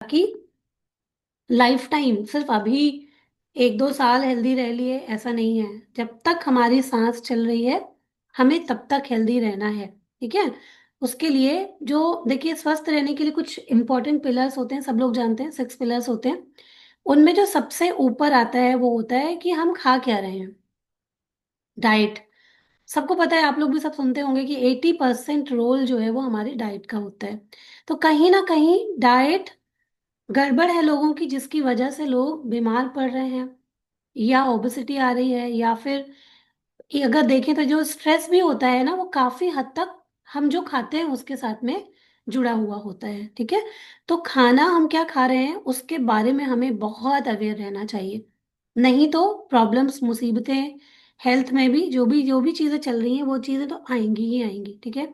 ताकि life time, सिर्फ अभी 1-2 साल हेल्दी रह लिए ऐसा नहीं है। जब तक हमारी सांस चल रही है हमें तब तक हेल्दी रहना है। ठीक है। उसके लिए जो देखिए, स्वस्थ रहने के लिए कुछ इंपॉर्टेंट पिलर्स होते हैं, सब लोग जानते हैं 6 पिलर्स होते हैं। उनमें जो सबसे ऊपर आता है वो होता है कि हम खा क्या रहे हैं। डाइट। सबको पता है, आप लोग भी सब सुनते होंगे कि 80% रोल जो है वो हमारी डाइट का होता है। तो कहीं ना कहीं डाइट गड़बड़ है लोगों की, जिसकी वजह से लोग बीमार पड़ रहे हैं, या ओबेसिटी आ रही है, या फिर ये अगर देखें तो जो स्ट्रेस भी होता है ना, वो काफी हद तक हम जो खाते हैं उसके साथ में जुड़ा हुआ होता है। ठीक है। तो खाना हम क्या खा रहे हैं उसके बारे में हमें बहुत अवेयर रहना चाहिए, नहीं तो प्रॉब्लम्स, मुसीबतें, हेल्थ में भी जो भी चीजें चल रही हैं वो चीजें तो आएंगी ही आएंगी। ठीक है।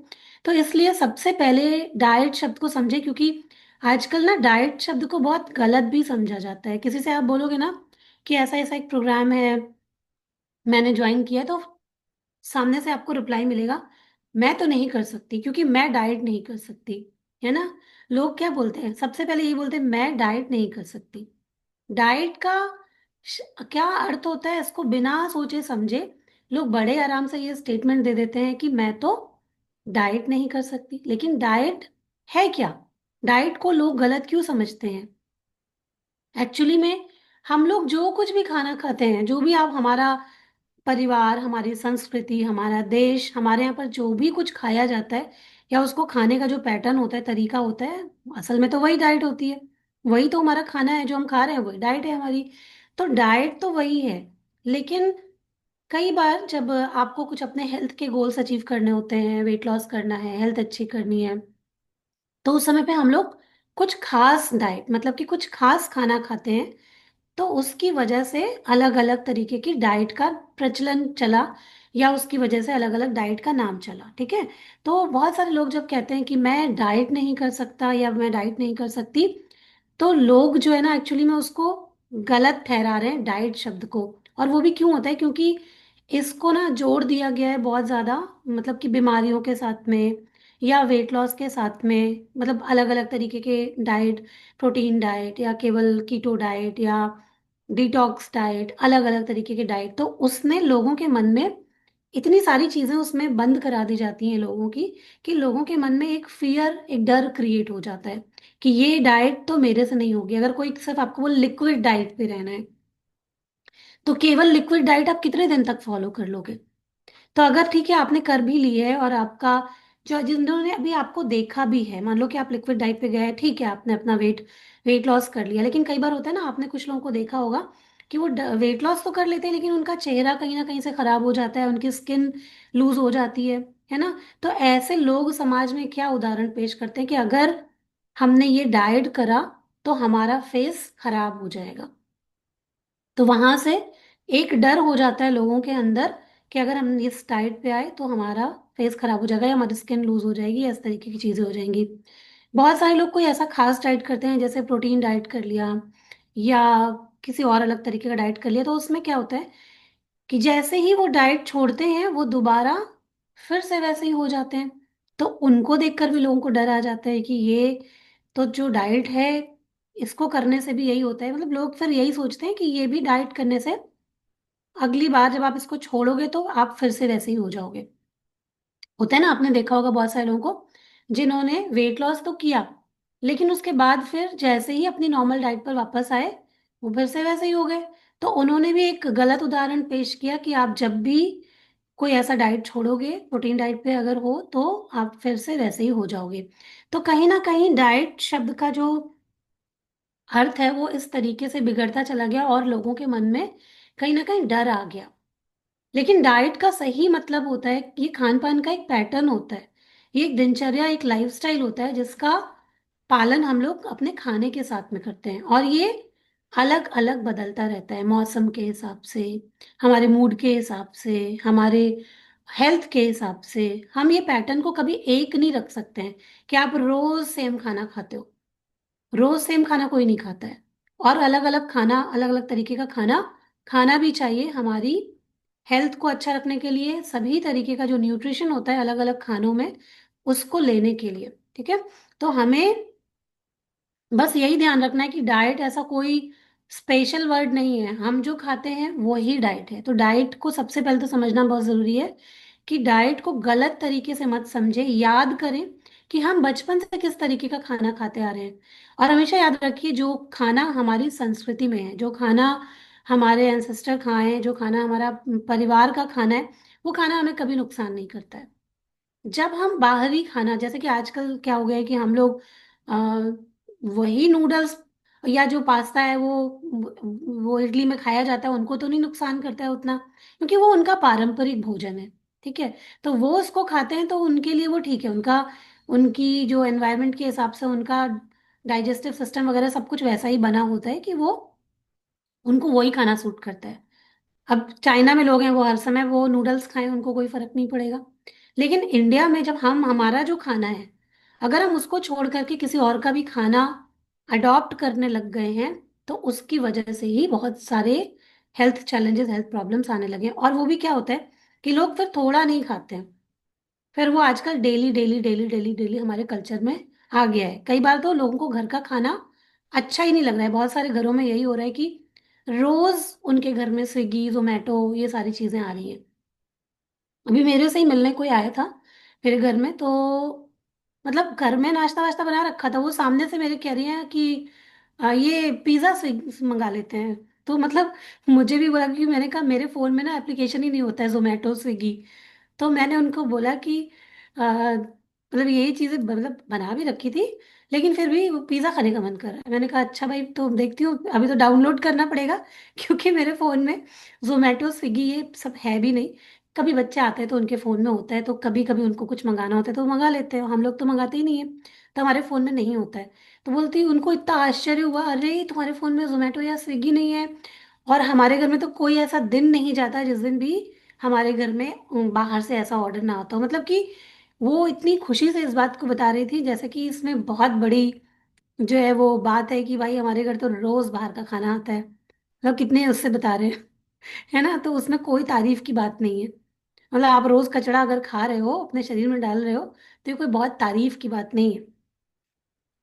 तो इसलिए सबसे पहले डाइट शब्द को समझे, क्योंकि आजकल ना डाइट शब्द को बहुत गलत भी समझा जाता है। किसी से आप बोलोगे ना कि ऐसा ऐसा एक प्रोग्राम है, मैंने ज्वाइन किया है, तो सामने से आपको रिप्लाई मिलेगा, मैं तो नहीं कर सकती क्योंकि मैं डाइट नहीं कर सकती। है ना। लोग क्या बोलते हैं, सबसे पहले ये बोलते हैं मैं डाइट नहीं कर सकती। डाइट का क्या अर्थ होता है, इसको बिना सोचे समझे लोग बड़े आराम से ये स्टेटमेंट दे देते हैं कि मैं तो डाइट नहीं कर सकती। लेकिन डाइट है क्या? डाइट को लोग गलत क्यों समझते हैं? एक्चुअली में हम लोग जो कुछ भी खाना खाते हैं, जो भी आप, हमारा परिवार, हमारी संस्कृति, हमारा देश, हमारे यहाँ पर जो भी कुछ खाया जाता है या उसको खाने का जो पैटर्न होता है, तरीका होता है, असल में तो वही डाइट होती है। वही तो हमारा खाना है, जो हम खा रहे हैं वही डाइट है हमारी। तो डाइट तो वही है। लेकिन कई बार जब आपको कुछ अपने हेल्थ के गोल्स अचीव करने होते हैं, वेट लॉस करना है, हेल्थ अच्छी करनी है, तो उस समय पे हम लोग कुछ खास डाइट, मतलब कि कुछ खास खाना खाते हैं। तो उसकी वजह से अलग अलग तरीके की डाइट का प्रचलन चला, या उसकी वजह से अलग अलग डाइट का नाम चला। ठीक है। तो बहुत सारे लोग जब कहते हैं कि मैं डाइट नहीं कर सकता या मैं डाइट नहीं कर सकती, तो लोग जो है ना एक्चुअली में उसको गलत ठहरा रहे हैं डाइट शब्द को। और वो भी क्यों होता है, क्योंकि इसको ना जोड़ दिया गया है बहुत ज्यादा, मतलब कि बीमारियों के साथ में या वेट लॉस के साथ में, मतलब अलग अलग तरीके के डाइट, प्रोटीन डाइट या केवल कीटो डाइट या डिटॉक्स डाइट, अलग अलग तरीके के डाइट। तो उसमें लोगों के मन में इतनी सारी चीजें उसमें बंद करा दी जाती हैं लोगों की, कि लोगों के मन में एक फियर, एक डर क्रिएट हो जाता है कि ये डाइट तो मेरे से नहीं होगी। अगर कोई सिर्फ आपको वो लिक्विड डाइट पे रहना है, तो केवल लिक्विड डाइट आप कितने दिन तक फॉलो कर लोगे? तो अगर ठीक है आपने कर भी ली है, और आपका जो, जिन्होंने अभी आपको देखा भी है, मान लो कि आप लिक्विड डाइट पे गए, ठीक है, आपने अपना वेट वेट लॉस कर लिया, लेकिन कई बार होता है ना, आपने कुछ लोगों को देखा होगा कि वो वेट लॉस तो कर लेते हैं लेकिन उनका चेहरा कहीं ना कहीं से खराब हो जाता है, उनकी स्किन लूज हो जाती है ना। तो ऐसे लोग समाज में क्या उदाहरण पेश करते हैं कि अगर हमने ये डाइट करा तो हमारा फेस खराब हो जाएगा। तो वहां से एक डर हो जाता है लोगों के अंदर कि अगर हम इस डाइट पे आए तो हमारा फेस खराब हो जाएगा या हमारी स्किन लूज हो जाएगी, इस तरीके की चीजें हो जाएंगी। बहुत सारे लोग कोई ऐसा खास डाइट करते हैं, जैसे प्रोटीन डाइट कर लिया या किसी और अलग तरीके का डाइट कर लिया, तो उसमें क्या होता है कि जैसे ही वो डाइट छोड़ते हैं वो दोबारा फिर से वैसे ही हो जाते हैं। तो उनको देखकर भी लोगों को डर आ जाता है कि ये तो जो डाइट है, इसको करने से भी यही होता है। मतलब लोग फिर यही सोचते हैं कि ये भी डाइट करने से अगली बार जब आप इसको छोड़ोगे तो आप फिर से वैसे ही हो जाओगे। होता है ना, आपने देखा होगा बहुत सारे लोगों को जिन्होंने वेट लॉस तो किया, लेकिन उसके बाद फिर जैसे ही अपनी नॉर्मल डाइट पर वापस आए वो फिर से वैसे ही हो गए। तो उन्होंने भी एक गलत उदाहरण पेश किया कि आप जब भी कोई ऐसा डाइट छोड़ोगे, प्रोटीन डाइट पे अगर हो, तो आप फिर से वैसे ही हो जाओगे। तो कहीं ना कहीं डाइट शब्द का जो अर्थ है वो इस तरीके से बिगड़ता चला गया और लोगों के मन में कहीं ना कहीं डर आ गया। लेकिन डाइट का सही मतलब होता है, ये खान पान का एक पैटर्न होता है, ये एक दिनचर्या, एक लाइफस्टाइल होता है जिसका पालन हम लोग अपने खाने के साथ में करते हैं। और ये अलग अलग बदलता रहता है मौसम के हिसाब से, हमारे मूड के हिसाब से, हमारे हेल्थ के हिसाब से। हम ये पैटर्न को कभी एक नहीं रख सकते हैं कि आप रोज सेम खाना खाते हो। रोज सेम खाना कोई नहीं खाता है। और अलग अलग खाना, अलग अलग तरीके का खाना खाना भी चाहिए हमारी हेल्थ को अच्छा रखने के लिए। सभी तरीके का जो न्यूट्रिशन होता है अलग अलग खानों में, उसको लेने के लिए। ठीक है। तो हमें बस यही ध्यान रखना है कि डाइट ऐसा कोई स्पेशल वर्ड नहीं है, हम जो खाते हैं वही डाइट है। तो डाइट को सबसे पहले तो समझना बहुत जरूरी है कि डाइट को गलत तरीके से मत समझे, याद करें कि हम बचपन से किस तरीके का खाना खाते आ रहे हैं। और हमेशा याद रखिए, जो खाना हमारी संस्कृति में है, जो खाना हमारे एंसेस्टर खाए हैं, जो खाना हमारा परिवार का खाना है, वो खाना हमें कभी नुकसान नहीं करता है। जब हम बाहरी खाना, जैसे कि आजकल क्या हो गया है कि हम लोग आ, वही नूडल्स या जो पास्ता है वो इडली में खाया जाता है, उनको तो नहीं नुकसान करता है उतना, क्योंकि वो उनका पारंपरिक भोजन है। ठीक है, तो वो उसको खाते हैं तो उनके लिए वो ठीक है, उनका उनकी जो एनवायरनमेंट के हिसाब से उनका डाइजेस्टिव सिस्टम वगैरह सब कुछ वैसा ही बना होता है कि वो उनको वही खाना सूट करता है। अब चाइना में लोग हैं, वो हर समय वो नूडल्स खाएं, उनको कोई फर्क नहीं पड़ेगा। लेकिन इंडिया में जब हम हमारा जो खाना है, अगर हम उसको छोड़ करके किसी और का भी खाना अडॉप्ट करने लग गए हैं, तो उसकी वजह से ही बहुत सारे हेल्थ चैलेंजेस, हेल्थ प्रॉब्लम्स आने लगे हैं। और वो भी क्या होता है कि लोग फिर थोड़ा नहीं खाते हैं, फिर वो आजकल daily daily daily daily daily हमारे कल्चर में आ गया है। कई बार तो लोगों को घर का खाना अच्छा ही नहीं लग रहा है, बहुत सारे घरों में यही हो रहा है कि रोज उनके घर में स्विगी जोमेटो ये सारी चीजें आ रही हैं। अभी मेरे से ही मिलने कोई आया था मेरे घर में, तो मतलब घर में नाश्ता वाश्ता बना रखा था, वो सामने से मेरे कह रही हैं कि ये पिज्ज़ा स्विगी मंगा लेते हैं। तो मतलब मुझे भी बोला, कि मैंने कहा मेरे फ़ोन में ना एप्लीकेशन ही नहीं होता है जोमेटो स्विगी। तो मैंने उनको बोला कि मतलब यही चीज़ें मतलब बना भी रखी थी, लेकिन फिर भी वो पिज़्ज़ा खाने का मन कर रहा है। मैंने कहा अच्छा भाई, तो देखती हूँ, अभी तो डाउनलोड करना पड़ेगा क्योंकि मेरे फ़ोन में जोमेटो स्विगी ये सब है भी नहीं। कभी बच्चे आते हैं तो उनके फ़ोन में होता है, तो कभी कभी उनको कुछ मंगाना होता है तो वो मंगा लेते हैं, हम लोग तो मंगाते ही नहीं है, तो हमारे फ़ोन में नहीं होता है। तो बोलती, उनको इतना आश्चर्य हुआ, अरे तुम्हारे फ़ोन में जोमेटो या स्विगी नहीं है। और हमारे घर में तो कोई ऐसा दिन नहीं जाता जिस दिन भी हमारे घर में बाहर से ऐसा ऑर्डर ना आता हो। मतलब कि वो इतनी खुशी से इस बात को बता रही थी जैसे कि इसमें बहुत बड़ी जो है वो बात है कि भाई हमारे घर तो रोज बाहर का खाना आता है। मतलब कितने उससे बता रहे हैं, है ना, तो उसमें कोई तारीफ की बात नहीं है। मतलब आप रोज कचड़ा अगर खा रहे हो, अपने शरीर में डाल रहे हो, तो ये कोई बहुत तारीफ की बात नहीं है।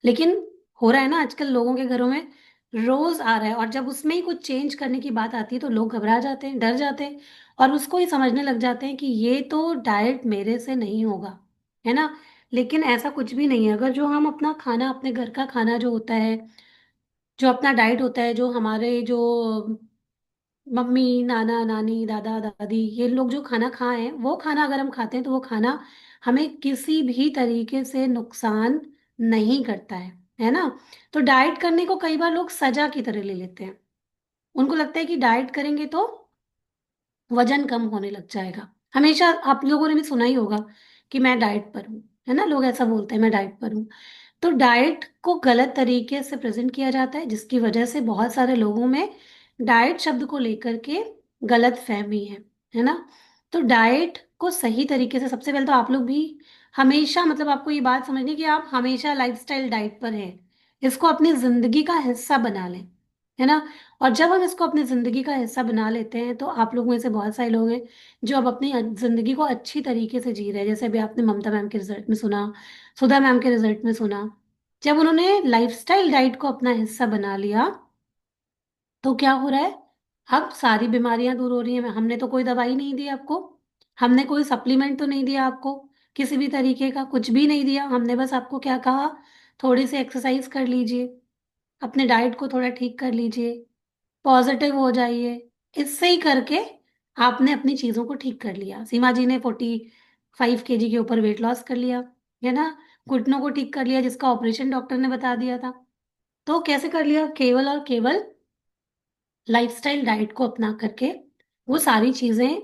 लेकिन हो रहा है ना आजकल लोगों के घरों में, रोज आ रहा है, और जब उसमें ही कुछ चेंज करने की बात आती है तो लोग घबरा जाते हैं, डर जाते हैं, और उसको ही समझने लग जाते हैं कि ये तो डाइट मेरे से नहीं होगा, है ना। लेकिन ऐसा कुछ भी नहीं है। अगर जो हम अपना खाना, अपने घर का खाना जो होता है, जो अपना डाइट होता है, जो हमारे जो मम्मी नाना नानी दादा दादी ये लोग जो खाना खाए हैं, वो खाना अगर हम खाते हैं तो वो खाना हमें किसी भी तरीके से नुकसान नहीं करता है ना। तो डाइट करने को कई बार लोग सजा की तरह ले लेते हैं, उनको लगता है कि डाइट करेंगे तो वजन कम होने लग जाएगा। हमेशा आप लोगों ने भी सुना ही होगा कि मैं डाइट पर हूँ, है ना, लोग ऐसा बोलते हैं मैं डाइट पर हूँ। तो डाइट को गलत तरीके से प्रेजेंट किया जाता है, जिसकी वजह से बहुत सारे लोगों में डाइट शब्द को लेकर के गलत फहमी है ना। तो डाइट को सही तरीके से, सबसे पहले तो आप लोग भी हमेशा, मतलब आपको ये बात समझनी है कि आप हमेशा लाइफस्टाइल डाइट पर हैं, इसको अपनी जिंदगी का हिस्सा बना लें, है ना। और जब हम इसको अपनी जिंदगी का हिस्सा बना लेते हैं, तो आप लोग में से बहुत सारे लोग हैं जो अब अपनी जिंदगी को अच्छी तरीके से जी रहे हैं। जैसे अभी आपने ममता मैम के रिजल्ट में सुना, सुधा मैम के रिजल्ट में सुना, जब उन्होंने लाइफस्टाइल डाइट को अपना हिस्सा बना लिया, तो क्या हो रहा है, अब सारी बीमारियां दूर हो रही हैं। हमने तो कोई दवाई नहीं दी आपको, हमने कोई सप्लीमेंट तो नहीं दिया आपको, किसी भी तरीके का कुछ भी नहीं दिया। हमने बस आपको क्या कहा, थोड़ी सी एक्सरसाइज कर लीजिए, अपने डाइट को थोड़ा ठीक कर लीजिए, पॉजिटिव हो जाइए। इससे ही करके आपने अपनी चीजों को ठीक कर लिया। सीमा जी ने 45 kg के ऊपर वेट लॉस कर लिया, है ना, घुटनों को ठीक कर लिया जिसका ऑपरेशन डॉक्टर ने बता दिया था। तो कैसे कर लिया, केवल और केवल लाइफस्टाइल डाइट को अपना करके वो सारी चीजें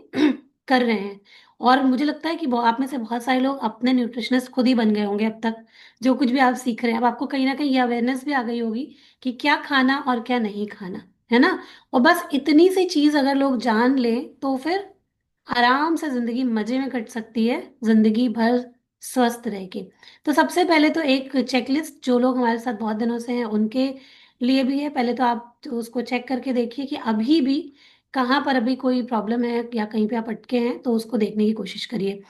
कर रहे हैं। और मुझे लगता है कि आप में से बहुत सारे लोग अपने न्यूट्रिशनिस्ट खुद ही बन गए होंगे अब तक। जो कुछ भी आप सीख रहे हैं, अब आपको कहीं ना कहीं ये अवेयरनेस भी आ गई होगी कि क्या खाना और क्या नहीं खाना, है ना। और बस इतनी सी चीज अगर लोग जान लें तो फिर आराम से जिंदगी मजे में कट सकती है, जिंदगी भर स्वस्थ रह के। तो सबसे पहले तो एक चेकलिस्ट, जो लोग हमारे साथ बहुत दिनों से हैं उनके लिए भी है। पहले तो आप तो उसको चेक करके देखिए कि अभी भी कहाँ पर अभी कोई प्रॉब्लम है या कहीं पे आप अटके हैं, तो उसको देखने की कोशिश करिए।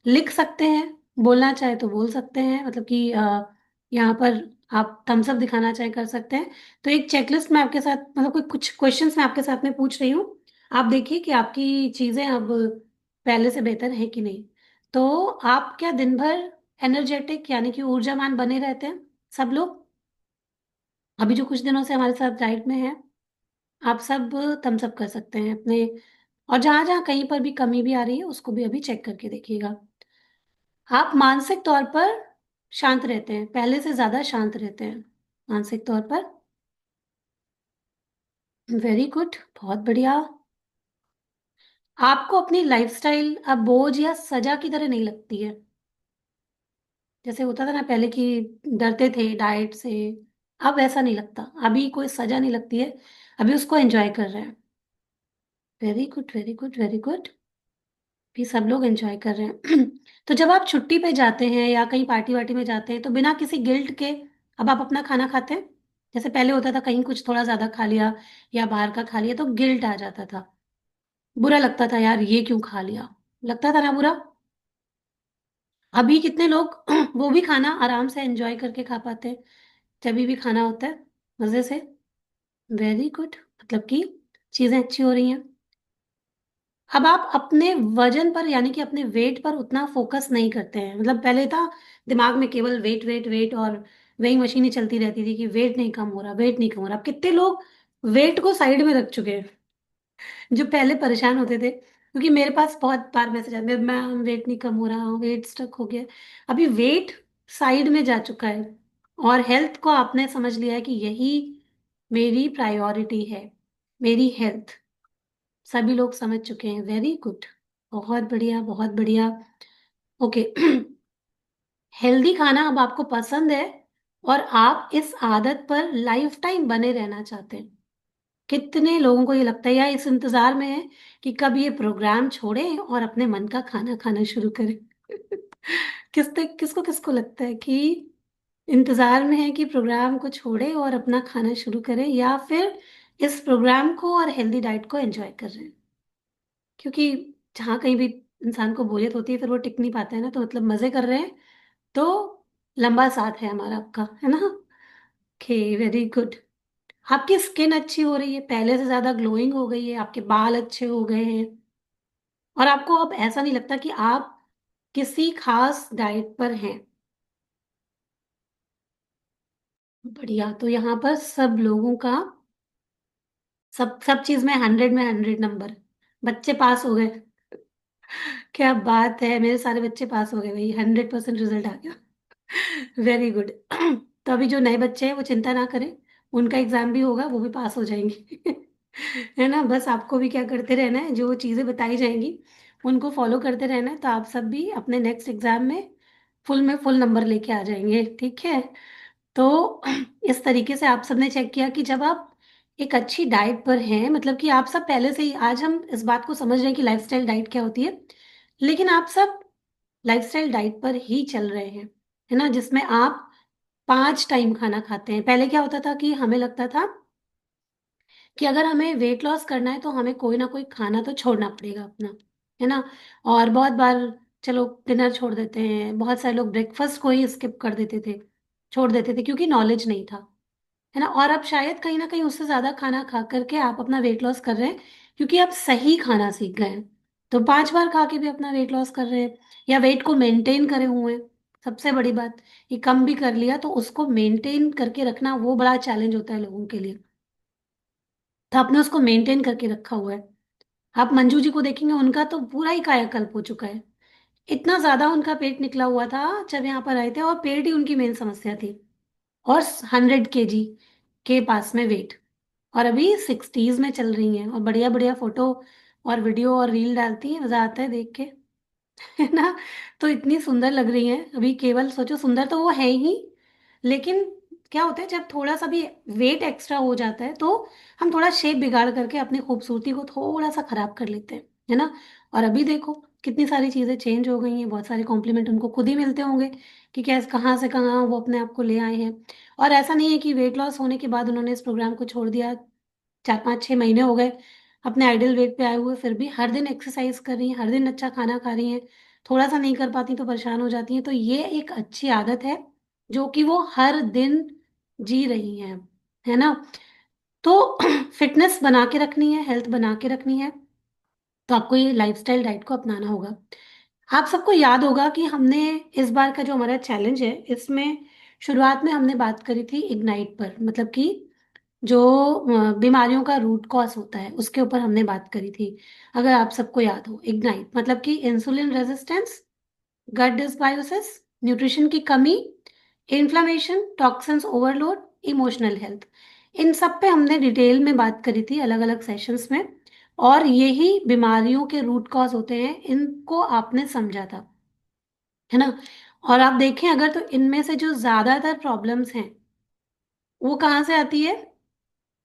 लिख सकते हैं, बोलना चाहे तो बोल सकते हैं, मतलब कि यहाँ पर आप थम्स अप दिखाना चाहे कर सकते हैं। तो एक चेकलिस्ट मैं आपके साथ, मतलब कोई कुछ क्वेश्चंस मैं आपके साथ में पूछ रही हूँ, आप देखिए कि आपकी चीजें अब पहले से बेहतर है कि नहीं। तो आप क्या दिन भर एनर्जेटिक यानी कि ऊर्जावान बने रहते हैं सब लोग? अभी जो कुछ दिनों से हमारे साथ डाइट में है, आप सब थम्स अप कर सकते हैं अपने। और जहां जहां कहीं पर भी कमी भी आ रही है उसको भी अभी चेक करके देखिएगा। आप मानसिक तौर पर शांत रहते हैं, पहले से ज्यादा शांत रहते हैं मानसिक तौर पर। वेरी गुड, बहुत बढ़िया। आपको अपनी लाइफस्टाइल अब बोझ या सजा की तरह नहीं लगती है, जैसे होता था ना पहले कि डरते थे डाइट से। अब ऐसा नहीं लगता, अभी कोई सजा नहीं लगती है, अभी उसको एंजॉय कर रहे हैं। Very good, very good, very good. भी सब लोग एंजॉय कर रहे हैं। तो जब आप छुट्टी पे जाते हैं या कहीं पार्टी वार्टी में जाते हैं तो बिना किसी गिल्ट के अब आप अपना खाना खाते हैं? जैसे पहले होता था कहीं कुछ थोड़ा ज्यादा खा लिया या बाहर का खा लिया तो गिल्ट आ जाता था, बुरा लगता था, यार ये क्यों खा लिया, लगता था ना बुरा। अभी कितने लोग वो भी खाना आराम से एंजॉय करके खा पाते हैं जब भी खाना होता है मजे से। वेरी गुड, मतलब कि चीजें अच्छी हो रही हैं। अब आप अपने वजन पर यानी कि अपने वेट पर उतना फोकस नहीं करते हैं, मतलब पहले था दिमाग में केवल वेट वेट वेट, और वही मशीनें चलती रहती थी कि वेट नहीं कम हो रहा, वेट नहीं कम हो रहा। अब कितने लोग वेट को साइड में रख चुके हैं जो पहले परेशान होते थे, क्योंकि मेरे पास बहुत बार मैसेज आते हैं, मैम वेट नहीं कम हो रहा, वेट स्टक हो गया। अभी वेट साइड में जा चुका है और हेल्थ को आपने समझ लिया है कि यही मेरी प्रायोरिटी है, मेरी हेल्थ। सभी लोग समझ चुके हैं, वेरी गुड, बहुत बढ़िया, बहुत बढ़िया। ओके। हेल्दी खाना अब आपको पसंद है और आप इस आदत पर लाइफ टाइम बने रहना चाहते हैं। कितने लोगों को ये लगता है या इस इंतजार में है कि कब ये प्रोग्राम छोड़ें और अपने मन का खाना खाना शुरू करें? किसको किसको लगता है कि इंतजार में है कि प्रोग्राम को छोड़े और अपना खाना शुरू करें, या फिर इस प्रोग्राम को और हेल्दी डाइट को एंजॉय कर रहे हैं? क्योंकि जहाँ कहीं भी इंसान को बोरियत होती है फिर वो टिक नहीं पाता है ना, तो मतलब मजे कर रहे हैं तो लंबा साथ है हमारा आपका, है ना? Okay, very good. आपकी स्किन अच्छी हो रही है, पहले से ज्यादा ग्लोइंग हो गई है, आपके बाल अच्छे हो गए हैं, और आपको अब ऐसा नहीं लगता कि आप किसी खास डाइट पर हैं। बढ़िया, तो यहाँ पर सब लोगों का, सब सब चीज में 100 में 100 नंबर। बच्चे पास हो गए, क्या बात है, मेरे सारे बच्चे पास हो गए भाई, 100% रिजल्ट आ गया। Very good. तो अभी जो नए बच्चे हैं वो चिंता ना करें, उनका एग्जाम भी होगा, वो भी पास हो जाएंगे। है ना, बस आपको भी क्या करते रहना है, जो चीजें बताई जाएंगी उनको फॉलो करते रहना है, तो आप सब भी अपने नेक्स्ट एग्जाम में फुल नंबर लेके आ जाएंगे, ठीक है? तो इस तरीके से आप सबने चेक किया कि जब आप एक अच्छी डाइट पर हैं, मतलब कि आप सब पहले से ही, आज हम इस बात को समझ रहे हैं कि लाइफस्टाइल डाइट क्या होती है, लेकिन आप सब लाइफस्टाइल डाइट पर ही चल रहे हैं, है ना, जिसमें आप 5 टाइम खाना खाते हैं। पहले क्या होता था कि हमें लगता था कि अगर हमें वेट लॉस करना है तो हमें कोई ना कोई खाना तो छोड़ना पड़ेगा अपना, है ना। और बहुत बार चलो डिनर छोड़ देते हैं, बहुत सारे लोग ब्रेकफास्ट को ही स्किप कर देते थे, छोड़ देते थे क्योंकि नॉलेज नहीं था, है ना। और अब शायद कहीं ना कहीं उससे ज्यादा खाना खा करके आप अपना वेट लॉस कर रहे हैं, क्योंकि आप सही खाना सीख गए हैं। तो 5 बार खा के भी अपना वेट लॉस कर रहे हैं, या वेट को मेंटेन करे हुए हैं। सबसे बड़ी बात, ये कम भी कर लिया तो उसको मेंटेन करके रखना वो बड़ा चैलेंज होता है लोगों के लिए, तो आपने उसको मेंटेन करके रखा हुआ है। आप मंजू जी को देखेंगे, उनका तो पूरा ही कायाकल्प हो चुका है। इतना ज्यादा उनका पेट निकला हुआ था जब यहाँ पर आए थे, और पेट ही उनकी मेन समस्या थी, और 100 kg के पास में वेट, और अभी 60s में चल रही हैं, और बढ़िया बढ़िया फोटो और वीडियो और रील डालती हैं, मजा आता है देख के। है ना। तो इतनी सुंदर लग रही हैं अभी, केवल सोचो, सुंदर तो वो है ही, लेकिन क्या होता है जब थोड़ा सा भी वेट एक्स्ट्रा हो जाता है तो हम थोड़ा शेप बिगाड़ करके अपनी खूबसूरती को थोड़ा सा खराब कर लेते हैं, है ना। और अभी देखो कितनी सारी चीजें चेंज हो गई हैं, बहुत सारे कॉम्प्लीमेंट उनको खुद ही मिलते होंगे कि कैसे कहाँ से कहाँ वो अपने आप को ले आए हैं। और ऐसा नहीं है कि वेट लॉस होने के बाद उन्होंने इस प्रोग्राम को छोड़ दिया, 4 5 6 महीने हो गए अपने आइडियल वेट पे आए हुए, फिर भी हर दिन एक्सरसाइज कर रही हैं, हर दिन अच्छा खाना खा रही हैं, थोड़ा सा नहीं कर पाती तो परेशान हो जाती हैं। तो ये एक अच्छी आदत है जो कि वो हर दिन जी रही हैं, है ना। तो फिटनेस बना के रखनी है, हेल्थ बना के रखनी है, तो आपको ये लाइफस्टाइल डाइट को अपनाना होगा। आप सबको याद होगा कि हमने इस बार का जो हमारा चैलेंज है, इसमें शुरुआत में हमने बात करी थी इग्नाइट पर, मतलब कि जो बीमारियों का रूट कॉज होता है उसके ऊपर हमने बात करी थी। अगर आप सबको याद हो, इग्नाइट मतलब कि insulin resistance, gut dysbiosis, nutrition की कमी, inflammation, toxins overload, emotional health. इन सब पे हमने डिटेल में बात करी थी अलग अलग सेशंस में, और यही बीमारियों के रूट कॉज होते हैं, इनको आपने समझा था, है ना। और आप देखें अगर, तो इनमें से जो ज्यादातर प्रॉब्लम्स हैं वो कहाँ से आती है?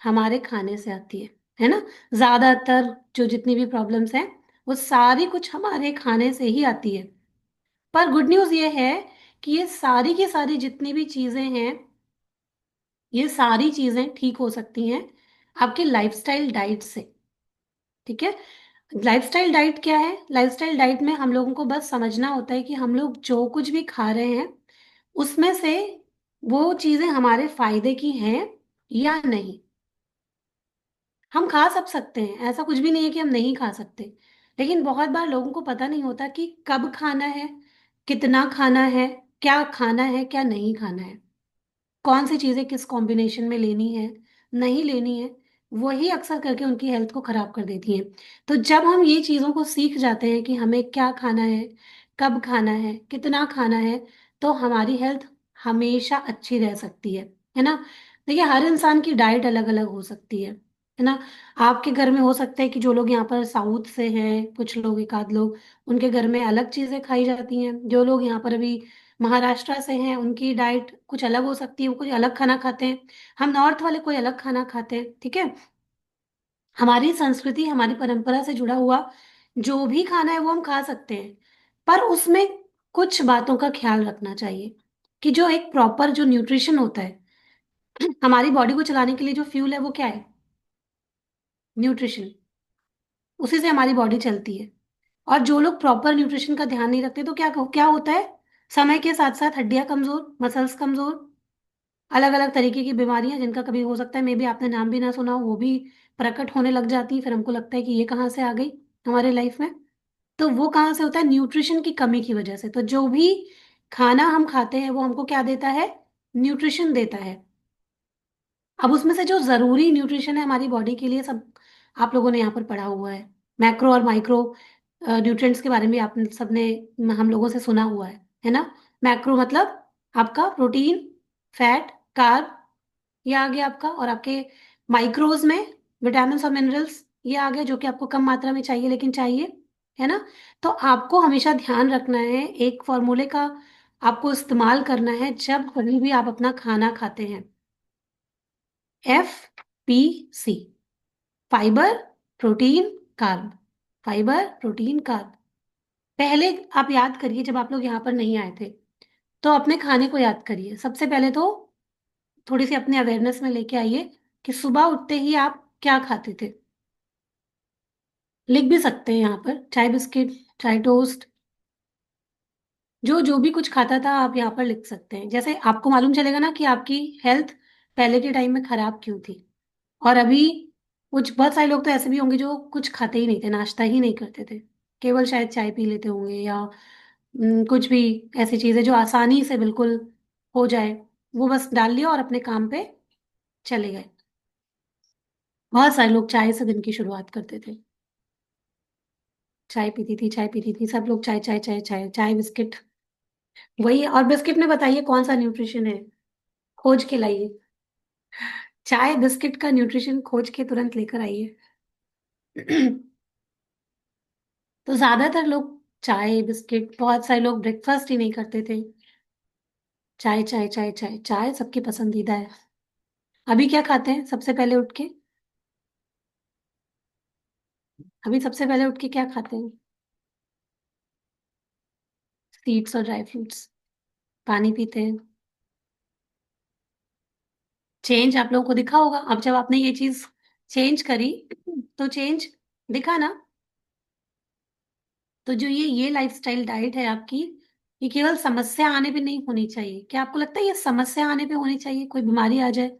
हमारे खाने से आती है ना। ज्यादातर जो जितनी भी प्रॉब्लम्स हैं वो सारी कुछ हमारे खाने से ही आती है। पर गुड न्यूज़ ये है कि ये सारी की सारी जितनी भी चीजें हैं, ये सारी चीजें ठीक हो सकती हैं आपके लाइफस्टाइल डाइट से। ठीक है। लाइफस्टाइल डाइट क्या है? लाइफस्टाइल डाइट में हम लोगों को बस समझना होता है कि हम लोग जो कुछ भी खा रहे हैं उसमें से वो चीजें हमारे फायदे की हैं या नहीं। हम खा सब सकते हैं, ऐसा कुछ भी नहीं है कि हम नहीं खा सकते, लेकिन बहुत बार लोगों को पता नहीं होता कि कब खाना है, कितना खाना है, क्या खाना है, क्या नहीं खाना है, कौन सी चीजें किस कॉम्बिनेशन में लेनी है, नहीं लेनी है। वही अक्सर करके उनकी हेल्थ को खराब कर देती हैं। तो जब हम ये चीजों को सीख जाते हैं कि हमें क्या खाना है, कब खाना है, कितना खाना है, तो हमारी हेल्थ हमेशा अच्छी रह सकती है ना। देखिए, हर इंसान की डाइट अलग अलग हो सकती है ना। आपके घर में हो सकता है कि जो लोग यहाँ पर साउथ से हैं, कुछ लोग, एक आध लोग, उनके घर में अलग चीजें खाई जाती हैं। जो लोग यहाँ पर अभी महाराष्ट्र से हैं उनकी डाइट कुछ अलग हो सकती है, वो कुछ अलग खाना खाते हैं। हम नॉर्थ वाले कोई अलग खाना खाते हैं, ठीक है। हमारी संस्कृति, हमारी परंपरा से जुड़ा हुआ जो भी खाना है वो हम खा सकते हैं, पर उसमें कुछ बातों का ख्याल रखना चाहिए कि जो एक प्रॉपर जो न्यूट्रिशन होता है, हमारी बॉडी को चलाने के लिए जो फ्यूल है वो क्या है? न्यूट्रिशन। उसी से हमारी बॉडी चलती है। और जो लोग प्रॉपर न्यूट्रिशन का ध्यान नहीं रखते तो क्या क्या होता है? समय के साथ साथ हड्डियां कमजोर, मसल्स कमजोर, अलग अलग तरीके की बीमारियां जिनका कभी हो सकता है मे बी आपने नाम भी ना सुना हो, वो भी प्रकट होने लग जाती है। फिर हमको लगता है कि ये कहाँ से आ गई हमारे लाइफ में। तो वो कहाँ से होता है? न्यूट्रिशन की कमी की वजह से। तो जो भी खाना हम खाते हैं वो हमको क्या देता है? न्यूट्रिशन देता है। अब उसमें से जो जरूरी न्यूट्रिशन है हमारी बॉडी के लिए, सब आप लोगों ने यहाँ पर पढ़ा हुआ है। मैक्रो और माइक्रो न्यूट्रिएंट्स के बारे में आपने सबने, हम लोगों से सुना हुआ है ना। मैक्रो मतलब आपका प्रोटीन, फैट, कार्ब, ये आ गया आपका। और आपके माइक्रोज में विटामिन और मिनरल्स, ये आ गया, जो कि आपको कम मात्रा में चाहिए लेकिन चाहिए, है ना। तो आपको हमेशा ध्यान रखना है, एक फॉर्मूले का आपको इस्तेमाल करना है जब कभी भी आप अपना खाना खाते हैं। FPC, fibre, protein, carb. Fibre, protein, carb. पहले आप याद करिए, जब आप लोग यहाँ पर नहीं आए थे तो अपने खाने को याद करिए। सबसे पहले तो थोड़ी सी अपने अवेयरनेस में लेके आइए कि सुबह उठते ही आप क्या खाते थे। लिख भी सकते हैं यहाँ पर, चाय बिस्किट, चाय टोस्ट, जो जो भी कुछ खाता था आप यहाँ पर लिख सकते हैं। जैसे आपको मालूम चलेगा ना कि आपकी हेल्थ पहले के टाइम में खराब क्यों थी। और अभी कुछ बहुत सारे लोग तो ऐसे भी होंगे जो कुछ खाते ही नहीं थे, नाश्ता ही नहीं करते थे, केवल शायद चाय पी लेते होंगे, या कुछ भी ऐसी चीजें जो आसानी से बिल्कुल हो जाए, वो बस डाल लिया और अपने काम पे चले गए। बहुत सारे लोग चाय से दिन की शुरुआत करते थे। चाय पीती थी, चाय पीती थी, सब लोग चाय चाय चाय चाय चाय बिस्किट। वही, और बिस्किट में बताइए कौन सा न्यूट्रिशन है? खोज के लाइए। चाय बिस्किट का न्यूट्रिशन खोज के तुरंत लेकर आइए। तो ज्यादातर लोग चाय बिस्किट, बहुत सारे लोग ब्रेकफास्ट ही नहीं करते थे। चाय चाय चाय चाय चाय सबकी पसंदीदा है। अभी क्या खाते हैं सबसे पहले उठ के? अभी सबसे पहले उठ के क्या खाते हैं? सीड्स और ड्राई फ्रूट्स। पानी पीते हैं। चेंज आप लोगों को दिखा होगा, अब जब आपने ये चीज चेंज करी तो चेंज दिखा ना। तो जो ये लाइफस्टाइल डाइट है आपकी, ये केवल समस्या आने पे नहीं होनी चाहिए। क्या आपको लगता है ये समस्या आने पे होनी चाहिए, कोई बीमारी आ जाए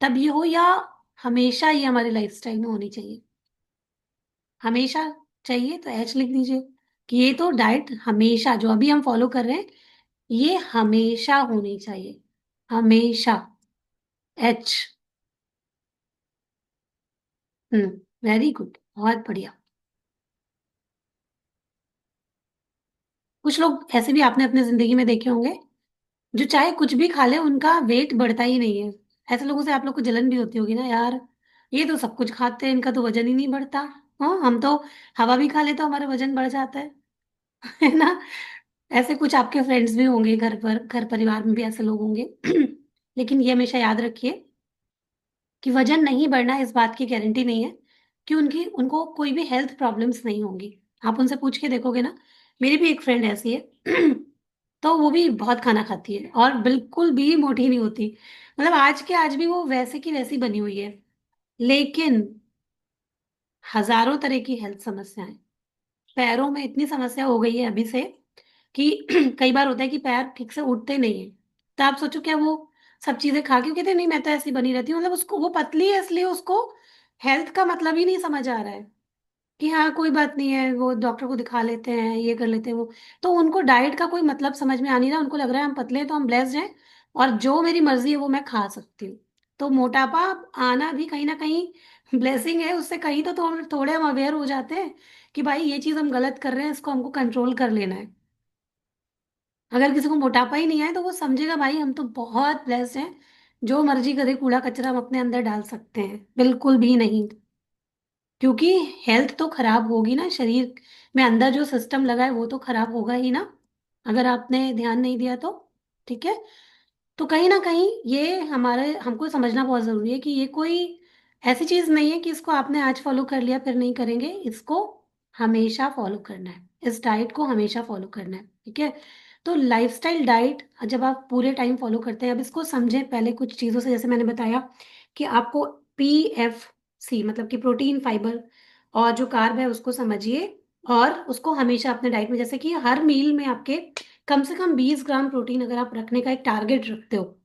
तब ये हो, या हमेशा ये हमारे लाइफस्टाइल में होनी चाहिए? हमेशा चाहिए तो एच लिख दीजिए कि ये तो डाइट हमेशा जो अभी हम फॉलो कर रहे हैं ये हमेशा होनी चाहिए। हमेशा। एच। वेरी गुड, बहुत बढ़िया। कुछ लोग ऐसे भी आपने अपने जिंदगी में देखे होंगे जो चाहे कुछ भी खा ले उनका वेट बढ़ता ही नहीं है। ऐसे लोगों से आप लोग को जलन भी होती होगी ना यार, ये तो सब कुछ खाते हैं इनका तो वजन ही नहीं बढ़ता। हाँ, हम तो हवा भी खा ले तो हमारा वजन बढ़ जाता है है ना? ऐसे कुछ आपके फ्रेंड्स भी होंगे, घर पर घर परिवार में भी ऐसे लोग होंगे लेकिन ये हमेशा याद रखिए कि वजन नहीं बढ़ना इस बात की गारंटी नहीं है कि उनकी उनको कोई भी हेल्थ प्रॉब्लम्स नहीं होंगी। आप उनसे पूछ के देखोगे ना। मेरी भी एक फ्रेंड ऐसी है तो वो भी बहुत खाना खाती है और बिल्कुल भी मोटी नहीं होती। मतलब आज के आज भी वो वैसे की वैसी बनी हुई है, लेकिन हजारों तरह की हेल्थ समस्याएं। पैरों में इतनी समस्या हो गई है अभी से कि कई बार होता है कि पैर ठीक से उठते नहीं है। तो आप सोचो क्या वो सब चीजें खा के कहते नहीं मैं तो ऐसी बनी रहती हूँ, मतलब उसको वो पतली है इसलिए उसको हेल्थ का मतलब ही नहीं समझ आ रहा है कि हाँ कोई बात नहीं है, वो डॉक्टर को दिखा लेते हैं, ये कर लेते हैं वो। तो उनको डाइट का कोई मतलब समझ में आ नहीं रहा, उनको लग रहा है हम पतले हैं तो हम ब्लेस्ड हैं और जो मेरी मर्जी है वो मैं खा सकती हूँ। तो मोटापा आना भी कहीं ना कहीं ब्लेसिंग है, उससे कहीं तो थोड़े हम अवेयर हो जाते हैं कि भाई ये चीज हम गलत कर रहे हैं, इसको हमको कंट्रोल कर लेना है। अगर किसी को मोटापा ही नहीं है तो वो समझेगा भाई हम तो बहुत ब्लेस्ड हैं, जो मर्जी करे कूड़ा कचरा हम अपने अंदर डाल सकते हैं। बिल्कुल भी नहीं। क्योंकि हेल्थ तो खराब होगी ना, शरीर में अंदर जो सिस्टम लगा है वो तो खराब होगा ही ना, अगर आपने ध्यान नहीं दिया तो। ठीक है। तो कहीं ना कहीं ये हमारे हमको समझना बहुत जरूरी है कि ये कोई ऐसी चीज नहीं है कि इसको आपने आज फॉलो कर लिया फिर नहीं करेंगे, इसको हमेशा फॉलो करना है, इस डाइट को हमेशा फॉलो करना है। ठीक है। तो लाइफस्टाइल डाइट जब आप पूरे टाइम फॉलो करते हैं, अब इसको समझें पहले कुछ चीजों से, जैसे मैंने बताया कि आपको PFC मतलब कि प्रोटीन फाइबर और जो कार्ब है उसको समझिए और उसको हमेशा अपने डाइट में, जैसे कि हर मील में आपके कम से कम 20 ग्राम प्रोटीन अगर आप रखने का एक टारगेट रखते हो,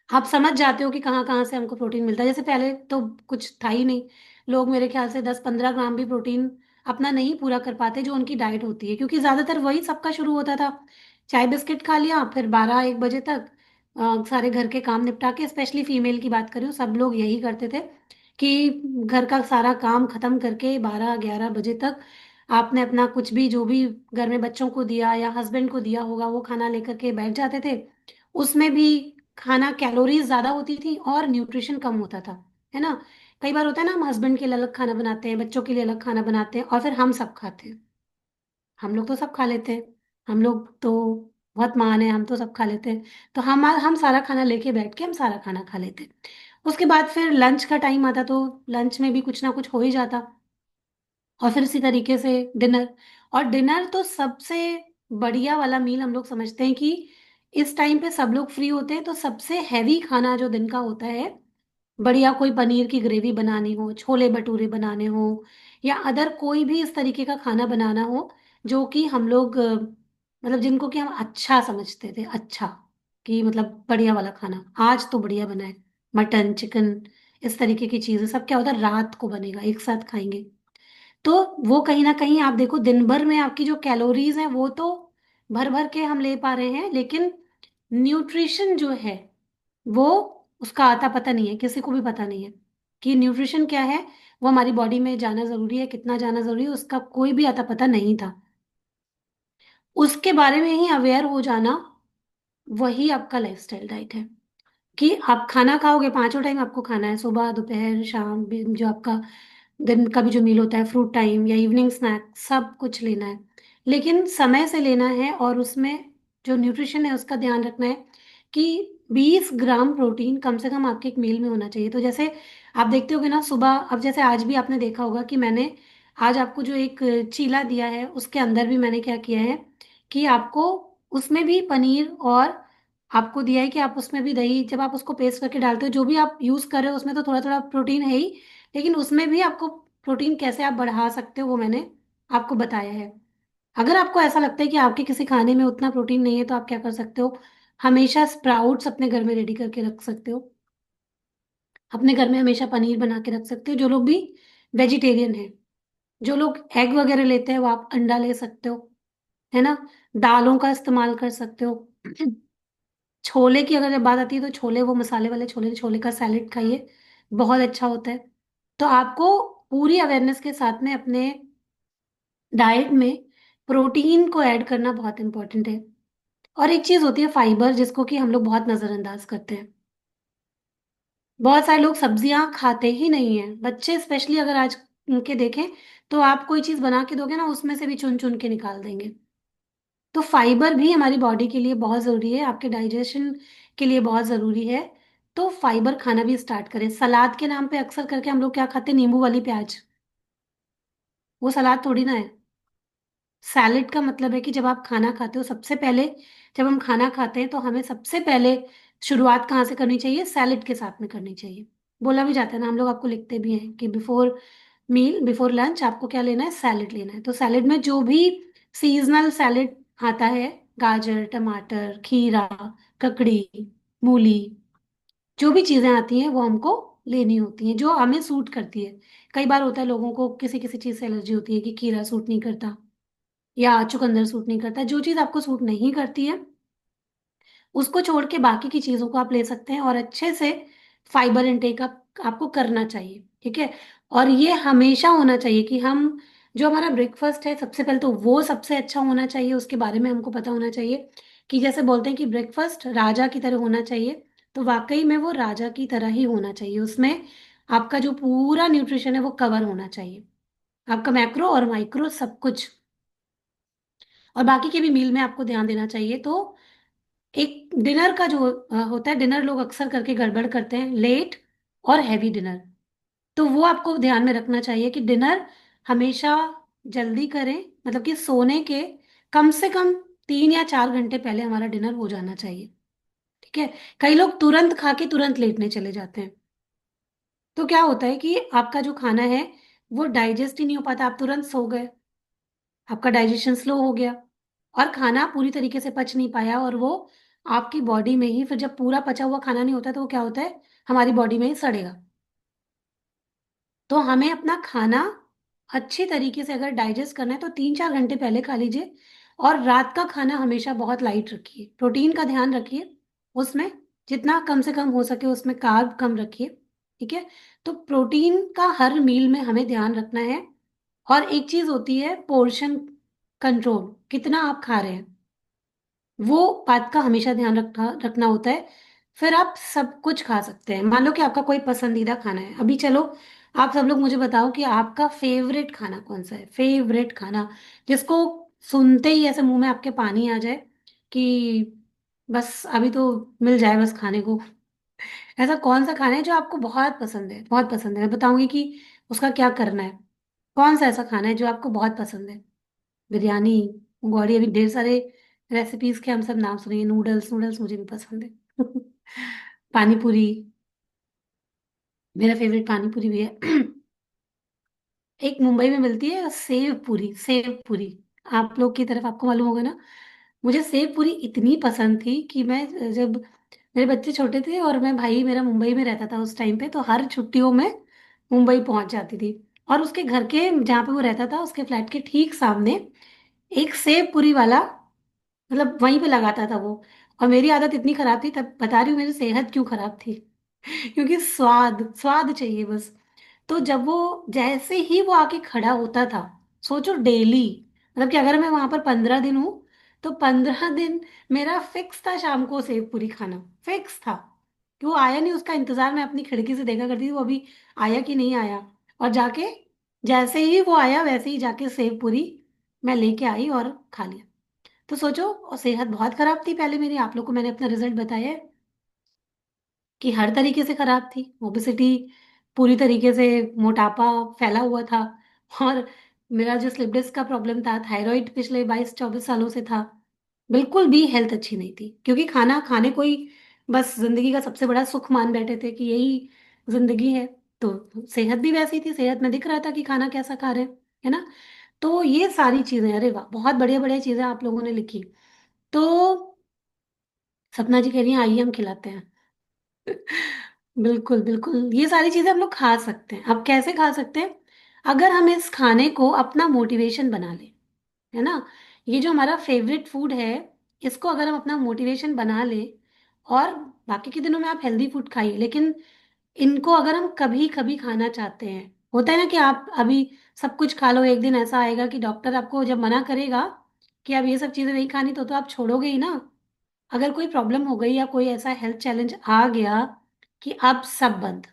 आप समझ जाते हो कि कहाँ कहाँ से हमको प्रोटीन मिलता है। जैसे पहले तो कुछ था ही नहीं, लोग मेरे ख्याल से 10-15 ग्राम भी प्रोटीन अपना नहीं पूरा कर पाते जो उनकी डाइट होती है, क्योंकि ज्यादातर वही सबका शुरू होता था। चाय बिस्किट खा लिया, फिर 12-1 बजे तक सारे घर के काम निपटा के, स्पेशली फीमेल की बात करूँ, सब लोग यही करते थे कि घर का सारा काम खत्म करके 12-11 बजे तक आपने अपना कुछ भी जो भी घर में बच्चों को दिया या हस्बैंड को दिया होगा वो खाना लेकर के बैठ जाते थे। उसमें भी खाना कैलोरीज ज्यादा होती थी और न्यूट्रिशन कम होता था, है ना? कई बार होता है ना, हम हस्बैंड के लिए अलग खाना बनाते हैं, बच्चों के लिए अलग खाना बनाते हैं और फिर हम सब खाते हैं। हम लोग तो सब खा लेते हैं, हम लोग तो बहुत महान है, हम तो सब खा लेते हैं। तो हम सारा खाना लेके बैठ के हम सारा खाना खा लेते हैं। उसके बाद फिर लंच का टाइम आता तो लंच में भी कुछ ना कुछ हो ही जाता, और फिर इसी तरीके से डिनर। और डिनर तो सबसे बढ़िया वाला मील हम लोग समझते हैं कि इस टाइम पे सब लोग फ्री होते हैं, तो सबसे हैवी खाना जो दिन का होता है, बढ़िया कोई पनीर की ग्रेवी बनानी हो, छोले भटूरे बनाने हो, या अदर कोई भी इस तरीके का खाना बनाना हो जो कि हम लोग मतलब जिनको कि हम अच्छा समझते थे, अच्छा कि मतलब बढ़िया वाला खाना आज तो बढ़िया बना है, मटन चिकन इस तरीके की चीजें सब क्या होता है रात को बनेगा, एक साथ खाएंगे। तो वो कहीं ना कहीं आप देखो दिन भर में आपकी जो कैलोरीज हैं वो तो भर भर के हम ले पा रहे हैं, लेकिन न्यूट्रिशन जो है वो उसका आता पता नहीं है, किसी को भी पता नहीं है कि न्यूट्रिशन क्या है। वो हमारी बॉडी में जाना जरूरी है, कितना जाना जरूरी है उसका कोई भी आता पता नहीं था। उसके बारे में ही अवेयर हो जाना, वही आपका लाइफस्टाइल डाइट है। कि आप खाना खाओगे, पांचों टाइम आपको खाना है, सुबह दोपहर शाम जो आपका दिन का भी जो मील होता है, फ्रूट टाइम या इवनिंग स्नैक, सब कुछ लेना है, लेकिन समय से लेना है और उसमें जो न्यूट्रिशन है उसका ध्यान रखना है कि 20 ग्राम प्रोटीन कम से कम आपके एक मील में होना चाहिए। तो जैसे आप देखते होगे ना सुबह, अब जैसे आज भी आपने देखा होगा कि मैंने आज आपको जो एक चीला दिया है उसके अंदर भी मैंने क्या किया है कि आपको उसमें भी पनीर, और आपको दिया है कि आप उसमें भी दही, जब आप उसको पेस्ट करके डालते हो जो भी आप यूज कर रहे हो उसमें तो थोड़ा थोड़ा प्रोटीन है ही, लेकिन उसमें भी आपको प्रोटीन कैसे आप बढ़ा सकते हो वो मैंने आपको बताया है। अगर आपको ऐसा लगता है कि आपके किसी खाने में उतना प्रोटीन नहीं है, तो आप क्या कर सकते हो, हमेशा स्प्राउट्स अपने घर में रेडी करके रख सकते हो। अपने घर में हमेशा पनीर बना के रख सकते हो, जो लोग भी वेजिटेरियन हैं। जो लोग एग वगैरह लेते हैं वो आप अंडा ले सकते हो, है ना। दालों का इस्तेमाल कर सकते हो। छोले की अगर जब बात आती है तो छोले, वो मसाले वाले छोले, छोले का सैलेड खाइए, बहुत अच्छा होता है। तो आपको पूरी अवेयरनेस के साथ में अपने डाइट में प्रोटीन को ऐड करना बहुत इंपॉर्टेंट है। और एक चीज होती है फाइबर, जिसको कि हम लोग बहुत नजरअंदाज करते हैं। बहुत सारे लोग सब्जियां खाते ही नहीं है, बच्चे स्पेशली अगर आज उनके देखें, तो आप कोई चीज बना के दोगे ना, उसमें से भी चुन चुन के निकाल देंगे। तो फाइबर भी हमारी बॉडी के लिए बहुत जरूरी है, आपके डाइजेशन के लिए बहुत जरूरी है। तो फाइबर खाना भी स्टार्ट करें। सलाद के नाम पे अक्सर करके हम लोग क्या खाते हैं, नींबू वाली प्याज। वो सलाद थोड़ी ना है। सैलेड का मतलब है कि जब आप खाना खाते हो, सबसे पहले जब हम खाना खाते हैं तो हमें सबसे पहले शुरुआत कहाँ से करनी चाहिए, सैलेड के साथ में करनी चाहिए। बोला भी जाता है ना, हम लोग आपको लिखते भी हैं कि बिफोर मील, बिफोर लंच आपको क्या लेना है, सैलेड लेना है। तो सैलेड में जो भी सीजनल सैलेड आता है, गाजर, टमाटर, खीरा, ककड़ी, मूली, जो भी चीजें आती हैं वो हमको लेनी होती हैं, जो हमें सूट करती है। कई बार होता है लोगों को किसी किसी चीज से एलर्जी होती है, कि खीरा सूट नहीं करता या चुकंदर सूट नहीं करता। जो चीज आपको सूट नहीं करती है, उसको छोड़ के बाकी की चीजों को आप ले सकते हैं, और अच्छे से फाइबर इनटेक आपको करना चाहिए, ठीक है। और ये हमेशा होना चाहिए कि हम, जो हमारा ब्रेकफास्ट है, सबसे पहले तो वो सबसे अच्छा होना चाहिए, उसके बारे में हमको पता होना चाहिए। कि जैसे बोलते हैं कि ब्रेकफास्ट राजा की तरह होना चाहिए, तो वाकई में वो राजा की तरह ही होना चाहिए। उसमें आपका जो पूरा न्यूट्रिशन है वो कवर होना चाहिए, आपका मैक्रो और माइक्रो सब कुछ। और बाकी के भी मील में आपको ध्यान देना चाहिए। तो एक डिनर का जो होता है, डिनर लोग अक्सर करके गड़बड़ करते हैं, लेट और हैवी डिनर। तो वो आपको ध्यान में रखना चाहिए कि डिनर हमेशा जल्दी करें, मतलब कि सोने के कम से कम 3 या 4 घंटे पहले हमारा डिनर हो जाना चाहिए, ठीक है। कई लोग तुरंत खा के तुरंत लेटने चले जाते हैं, तो क्या होता है कि आपका जो खाना है वो डाइजेस्ट ही नहीं हो पाता, आप तुरंत सो गए, आपका डाइजेशन स्लो हो गया, और खाना पूरी तरीके से पच नहीं पाया, और वो आपकी बॉडी में ही फिर, जब पूरा पचा हुआ खाना नहीं होता तो वो क्या होता है, हमारी बॉडी में ही सड़ेगा। तो हमें अपना खाना अच्छी तरीके से अगर डाइजेस्ट करना है तो 3 4 घंटे पहले खा लीजिए। और रात का खाना हमेशा बहुत लाइट रखिए, प्रोटीन का ध्यान रखिए उसमें, जितना कम से कम हो सके उसमें कार्ब कम रखिए, ठीक है। तो प्रोटीन का हर मील में हमें ध्यान रखना है। और एक चीज होती है पोर्शन कंट्रोल, कितना आप खा रहे हैं, वो बात का हमेशा ध्यान रखना होता है। फिर आप सब कुछ खा सकते हैं। मान लो कि आपका कोई पसंदीदा खाना है, अभी चलो आप सब लोग मुझे बताओ कि आपका फेवरेट खाना कौन सा है, फेवरेट खाना जिसको सुनते ही ऐसे मुंह में आपके पानी आ जाए, कि बस अभी तो मिल जाए बस खाने को। ऐसा कौन सा खाना है जो आपको बहुत पसंद है, बहुत पसंद है, मैं बताऊंगी कि उसका क्या करना है। कौन सा ऐसा खाना है जो आपको बहुत पसंद है? बिरयानी, गौड़ी, अभी ढेर सारे रेसिपीज के हम सब नाम सुनेंगे। नूडल्स, नूडल्स मुझे भी पसंद है। पानी पूरी, मेरा फेवरेट पानी पूरी भी है। एक मुंबई में मिलती है सेव पूरी, सेव पूरी, आप लोग की तरफ आपको मालूम होगा ना। मुझे सेव पूरी इतनी पसंद थी कि मैं, जब मेरे बच्चे छोटे थे और मैं, भाई मेरा मुंबई में रहता था उस टाइम पे, तो हर छुट्टियों में मुंबई पहुंच जाती थी। और उसके घर के, जहाँ पे वो रहता था, उसके फ्लैट के ठीक सामने एक सेव पूरी वाला, मतलब वहीं पे लगाता था वो। और मेरी आदत इतनी खराब थी, तब बता रही हूँ मेरी सेहत क्यों खराब थी। क्योंकि स्वाद, स्वाद चाहिए बस। तो जब वो, जैसे ही वो आके खड़ा होता था, सोचो डेली, मतलब कि अगर मैं वहां पर 15 दिन हूँ, तो 15 दिन मेरा फिक्स था शाम को सेव पूरी खाना, फिक्स था। कि वो आया नहीं, उसका इंतजार मैं अपनी खिड़की से देखा करती थी, वो अभी आया कि नहीं आया। और जाके, जैसे ही वो आया वैसे ही जाके सेव पूरी मैं लेके आई और खा लिया। तो सोचो, और सेहत बहुत खराब थी पहले मेरी, आप लोग को मैंने अपना रिजल्ट बताया है कि हर तरीके से खराब थी। ओबेसिटी, पूरी तरीके से मोटापा फैला हुआ था। और मेरा जो स्लिप डिस्क का प्रॉब्लम था, थायराइड पिछले 22 24 सालों से था। बिल्कुल भी हेल्थ अच्छी नहीं थी, क्योंकि खाना खाने को ही बस जिंदगी का सबसे बड़ा सुख मान बैठे थे कि यही जिंदगी है। तो सेहत भी वैसी थी, सेहत में दिख रहा था कि खाना कैसा खा रहे हैं, है ना। तो ये सारी चीजें, अरे वाह, बहुत बढ़िया बढ़िया चीजें आप लोगों ने लिखी। तो सपना जी कह रही हैं आइए हम खिलाते हैं। बिल्कुल बिल्कुल, ये सारी चीजें हम लोग खा सकते हैं। अब कैसे खा सकते हैं? अगर हम इस खाने को अपना मोटिवेशन बना लें, है ना, ये जो हमारा फेवरेट फूड है, इसको अगर हम अपना मोटिवेशन बना लें, और बाकी के दिनों में आप हेल्दी फूड खाइए, लेकिन इनको अगर हम कभी कभी खाना चाहते हैं, होता है ना कि आप अभी सब कुछ खा लो, एक दिन ऐसा आएगा कि डॉक्टर आपको जब मना करेगा कि अब ये सब चीजें नहीं खानी, तो आप छोड़ोगे ही ना। अगर कोई प्रॉब्लम हो गई या कोई ऐसा हेल्थ चैलेंज आ गया कि अब सब बंद,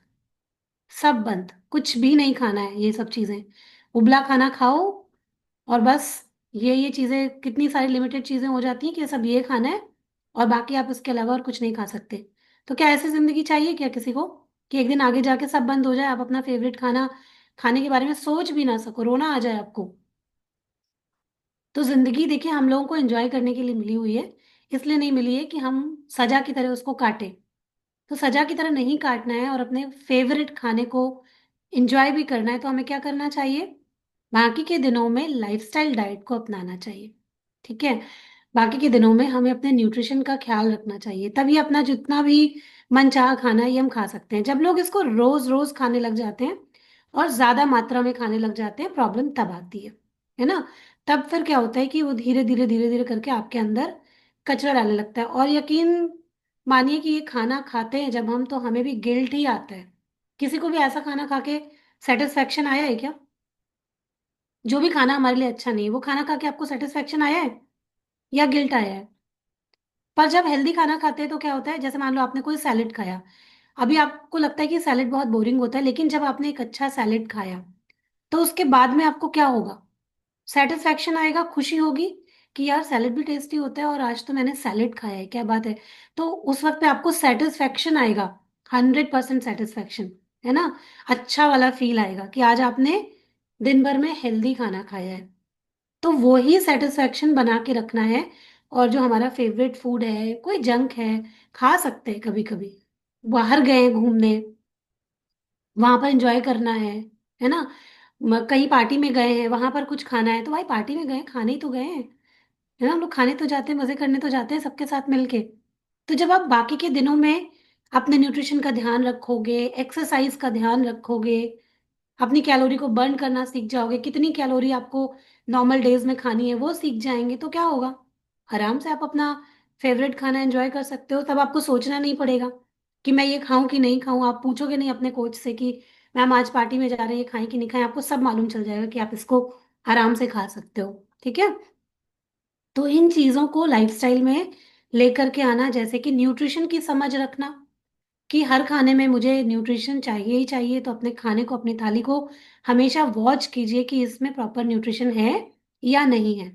सब बंद, कुछ भी नहीं खाना है, ये सब चीजें, उबला खाना खाओ, और बस ये चीजें कितनी सारी लिमिटेड चीजें हो जाती हैं कि सब ये खाना है, और बाकी आप इसके अलावा और कुछ नहीं खा सकते। तो क्या ऐसी जिंदगी चाहिए क्या किसी को, कि एक दिन आगे जाके सब बंद हो जाए, आप अपना फेवरेट खाना खाने के बारे में सोच भी ना सको, रोना आ जाए आपको? तो जिंदगी देखिए हम लोगों को एंजॉय करने के लिए मिली हुई है, इसलिए नहीं मिली है कि हम सजा की तरह उसको काटें। तो सजा की तरह नहीं काटना है, और अपने फेवरेट खाने को एंजॉय भी करना है, तो हमें क्या करना चाहिए? बाकी के दिनों में लाइफस्टाइल डाइट को अपनाना चाहिए। ठीक है, बाकी के दिनों में हमें अपने न्यूट्रिशन का ख्याल रखना चाहिए, तभी अपना जितना भी मनचाहा खाना है ये हम खा सकते हैं। जब लोग इसको रोज रोज खाने लग जाते हैं और ज्यादा मात्रा में खाने लग जाते हैं, प्रॉब्लम तब आती है ना। तब फिर क्या होता है कि वो धीरे धीरे धीरे धीरे करके आपके अंदर कचरा डालने लगता है, और यकीन मानिए कि ये खाना खाते हैं जब हम, तो हमें भी गिल्ट ही आता है। किसी को भी ऐसा खाना खा के सेटिस्फेक्शन आया है क्या? जो भी खाना हमारे लिए अच्छा नहीं है, वो खाना खा के आपको सेटिस्फेक्शन आया है या गिल्ट आया है? पर जब हेल्दी खाना खाते हैं तो क्या होता है, जैसे मान लो आपने कोई सैलेड खाया, अभी आपको लगता है कि सैलेड बहुत बोरिंग होता है, लेकिन जब आपने एक अच्छा सैलेड खाया, तो उसके बाद में आपको क्या होगा? सेटिस्फेक्शन आएगा, खुशी होगी कि यार सैलेड भी टेस्टी होता है, और आज तो मैंने सैलेड खाया है, क्या बात है। तो उस वक्त पे आपको सेटिस्फेक्शन आएगा, 100% सेटिस्फेक्शन, है ना। अच्छा वाला फील आएगा कि आज आपने दिन भर में हेल्दी खाना खाया है। तो वो ही सेटिस्फेक्शन बना के रखना है। और जो हमारा फेवरेट फूड है, कोई जंक है, खा सकते हैं कभी कभी। बाहर गए घूमने, वहां पर एंजॉय करना है ना। कहीं पार्टी में गए हैं, वहां पर कुछ खाना है, तो भाई पार्टी में गए, खाने ही तो गए हैं, है ना। हम लोग खाने तो जाते हैं, मजे करने तो जाते हैं सबके साथ मिलके। तो जब आप बाकी के दिनों में अपने न्यूट्रिशन का ध्यान रखोगे, एक्सरसाइज का ध्यान रखोगे, अपनी कैलोरी को बर्न करना सीख जाओगे, कितनी कैलोरी आपको नॉर्मल डेज में खानी है वो सीख जाएंगे, तो क्या होगा? आराम से आप अपना फेवरेट खाना एंजॉय कर सकते हो। तब आपको सोचना नहीं पड़ेगा कि मैं ये खाऊं कि नहीं खाऊं। आप पूछोगे नहीं अपने कोच से कि मैम आज पार्टी में जा रहे हैं, ये खाएं कि नहीं खाएं। आपको सब मालूम चल जाएगा कि आप इसको आराम से खा सकते हो। ठीक है, तो इन चीजों को लाइफस्टाइल में लेकर के आना, जैसे कि न्यूट्रिशन की समझ रखना, कि हर खाने में मुझे न्यूट्रिशन चाहिए ही चाहिए, तो अपने खाने को, अपनी थाली को हमेशा वॉच कीजिए कि इसमें प्रॉपर न्यूट्रिशन है या नहीं है।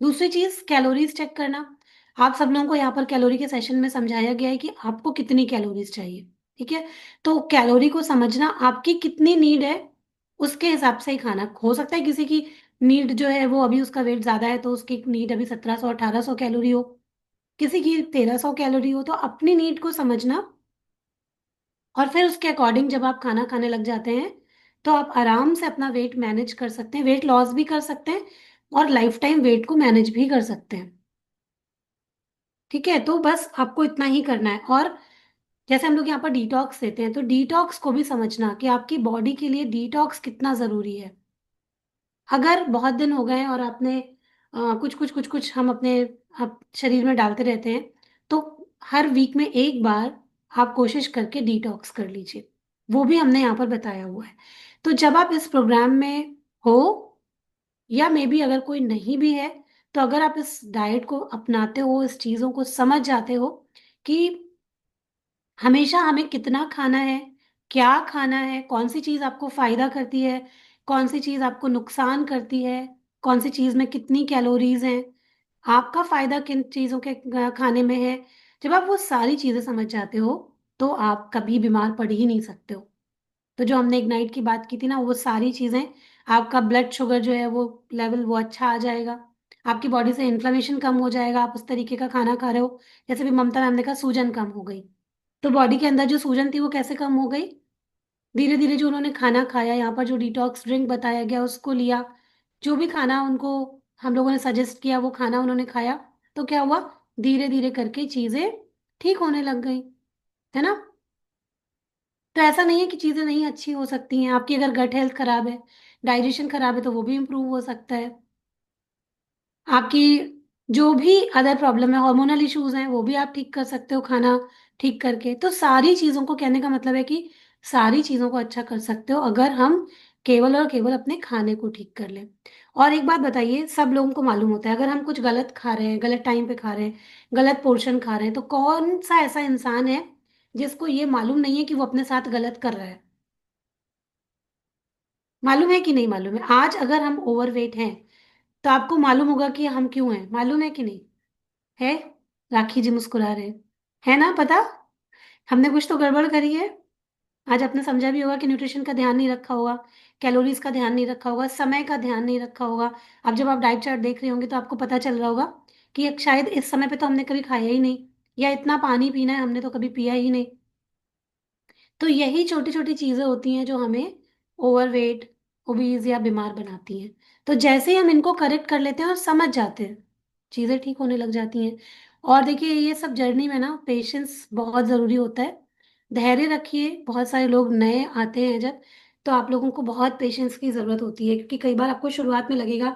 दूसरी चीज, कैलोरीज चेक करना। आप सब लोगों को यहाँ पर कैलोरी के सेशन में समझाया गया है कि आपको कितनी कैलोरीज चाहिए। ठीक है, तो कैलोरी को समझना, आपकी कितनी नीड है उसके हिसाब से ही खाना। हो सकता है किसी की नीड जो है वो, अभी उसका वेट ज्यादा है तो उसकी नीड अभी 1700 1800 कैलोरी हो, किसी की 1300 कैलोरी हो। तो अपनी नीड को समझना, और फिर उसके अकॉर्डिंग जब आप खाना खाने लग जाते हैं, तो आप आराम से अपना वेट मैनेज कर सकते हैं, वेट लॉस भी कर सकते हैं, और लाइफ टाइम वेट को मैनेज भी कर सकते हैं। ठीक है, तो बस आपको इतना ही करना है। और जैसे हम लोग यहाँ पर डिटॉक्स देते हैं, तो डिटॉक्स को भी समझना कि आपकी बॉडी के लिए डिटॉक्स कितना जरूरी है। अगर बहुत दिन हो गए हैं और आपने कुछ कुछ कुछ कुछ हम अपने आप शरीर में डालते रहते हैं, तो हर वीक में एक बार आप कोशिश करके डिटॉक्स कर लीजिए। वो भी हमने यहाँ पर बताया हुआ है। तो जब आप इस प्रोग्राम में हो, या मे बी अगर कोई नहीं भी है, तो अगर आप इस डाइट को अपनाते हो, इस चीजों को समझ जाते हो कि हमेशा हमें कितना खाना है, क्या खाना है, कौन सी चीज आपको फायदा करती है, कौन सी चीज आपको नुकसान करती है, कौन सी चीज में कितनी कैलोरीज हैं, आपका फायदा किन चीजों के खाने में है। जब आप वो सारी चीजें समझ जाते हो, तो आप कभी बीमार पड़ ही नहीं सकते हो। तो जो हमने इग्नाइट की बात की थी ना, वो सारी चीजें, आपका ब्लड शुगर जो है वो लेवल वो अच्छा आ जाएगा, आपकी बॉडी से इन्फ्लेमेशन कम हो जाएगा, आप उस तरीके का खाना खा रहे हो। जैसे भी ममता मैम ने कहा, सूजन कम हो गई, तो बॉडी के अंदर जो सूजन थी वो कैसे कम हो गई? धीरे धीरे जो उन्होंने खाना खाया, यहाँ पर जो डिटॉक्स ड्रिंक बताया गया उसको लिया, जो भी खाना उनको हम लोगों ने सजेस्ट किया वो खाना उन्होंने खाया, तो क्या हुआ, धीरे धीरे करके चीजें ठीक होने लग गई, है ना। तो ऐसा नहीं है कि चीजें नहीं अच्छी हो सकती हैं। आपकी अगर गट हेल्थ खराब है, डाइजेशन खराब है, तो वो भी इम्प्रूव हो सकता है। आपकी जो भी अदर प्रॉब्लम है, हार्मोनल इश्यूज हैं, वो भी आप ठीक कर सकते हो खाना ठीक करके। तो सारी चीजों को कहने का मतलब है कि सारी चीजों को अच्छा कर सकते हो अगर हम केवल और केवल अपने खाने को ठीक कर लें। और एक बात बताइए, सब लोगों को मालूम होता है अगर हम कुछ गलत खा रहे हैं, गलत टाइम पे खा रहे हैं, गलत पोर्शन खा रहे हैं, तो कौन सा ऐसा इंसान है जिसको ये मालूम नहीं है कि वो अपने साथ गलत कर रहा है? मालूम है कि नहीं मालूम है? आज अगर हम ओवरवेट हैं तो आपको मालूम होगा कि हम क्यों हैं, मालूम है कि नहीं है? राखी जी मुस्कुरा रहे हैं। है ना पता? हमने कुछ तो गड़बड़ करी है। आज आपने समझा भी होगा कि न्यूट्रिशन का ध्यान नहीं रखा होगा, कैलोरीज का ध्यान नहीं रखा होगा, समय का ध्यान नहीं रखा होगा। अब जब आप डाइट चार्ट देख रहे होंगे तो आपको पता चल रहा होगा कि एक शायद इस समय पे तो हमने कभी खाया ही नहीं, या इतना पानी पीना है हमने तो कभी पिया ही नहीं। तो यही छोटी छोटी चीजें होती हैं जो हमें ओवरवेट, ओबीज या बीमार बनाती हैं। तो जैसे ही हम इनको करेक्ट कर लेते हैं और समझ जाते हैं, चीजें ठीक होने लग जाती हैं। और देखिए ये सब जर्नी में ना पेशेंस बहुत जरूरी होता है। धैर्य रखिए, बहुत सारे लोग नए आते हैं जब, तो आप लोगों को बहुत पेशेंस की जरूरत होती है, क्योंकि कई बार आपको शुरुआत में लगेगा